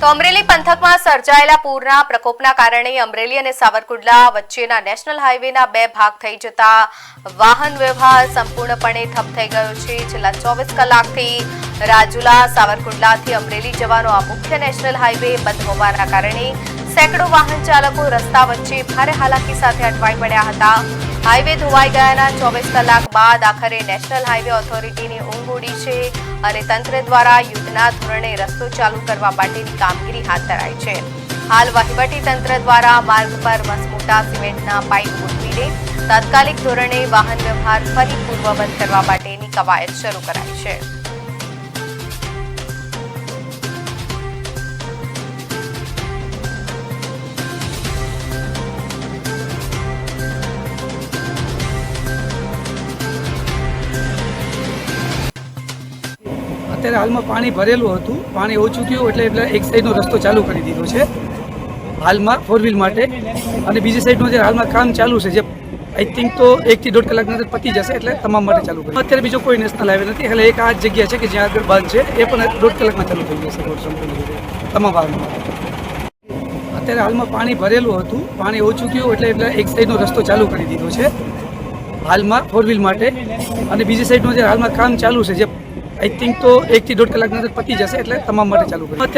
તો અમરેલી પંથકમાં સર્જાયેલા પૂરના પ્રકોપના કારણે અમરેલી અને સાવરકુંડલા વચ્ચેના નેશનલ હાઈવેના બે ભાગ થઈ જતા વાહન વ્યવહાર સંપૂર્ણપણે ઠપ થઈ ગયો છે। છેલ્લા 24 કલાકથી રાજુલા સાવરકુંડલાથી અમરેલી જવાનો આ મુખ્ય નેશનલ હાઈવે બંધ હોવાના કારણે સેંકડો વાહન ચાલકો રસ્તા વચ્ચે ભારે હાલાકી સાથે અટવાઈ પડ્યા હતા। હાઈવે ધોવાઈ ગયાના 24 કલાક બાદ આખરે નેશનલ હાઈવે ઓથોરિટીની ઊંઘ ઉડી છે અને તંત્ર દ્વારા યુદ્ધના ધોરણે રસ્તો ચાલુ કરવા માટેની કામગીરી હાથ ધરાઈ છે। હાલ વહીવટી તંત્ર દ્વારા માર્ગ પર મસમોટા સિમેન્ટના પાઇપ ગોઠવીને તાત્કાલિક ધોરણે વાહન વ્યવહાર ફરી પૂર્વવત કરવા માટેની કવાયત શરૂ કરાઈ છે। અત્યારે હાલમાં પાણી ભરેલું હતું, પાણી ઓછું થયું એટલે એક સાઈડનો રસ્તો ચાલુ કરી દીધો છે હાલમાં 4 વ્હીલ માટે, અને બીજી સાઈડનું જે હાલમાં કામ ચાલુ છે જે આઈ થિંક તો 1 થી 1.5 કલાકની અંદર પતી જશે, એટલે તમામ માટે ચાલુ કર્યું। અત્યારે બીજો કોઈ નેશનલ હાઈવે નથી, એટલે એક આ જગ્યા છે કે જ્યાં આગળ બંધ છે, એ પણ 1.5 કલાકમાં ચાલુ થઈ જશે રોડ સંપૂર્ણ રીતે તમામ વાહનો માટે। અત્યારે હાલમાં પાણી ભરેલું હતું, પાણી ઓછું થયું એટલે એક સાઈડનો રસ્તો ચાલુ કરી દીધો છે હાલમાં 4 વ્હીલ માટે, અને બીજી સાઈડનું જે હાલમાં કામ ચાલુ છે જે આઈ થિંક તો 1 થી 1.5 કલાકની અંદર પતી જશે, એટલે તમામ માટે ચાલુ કર્યું।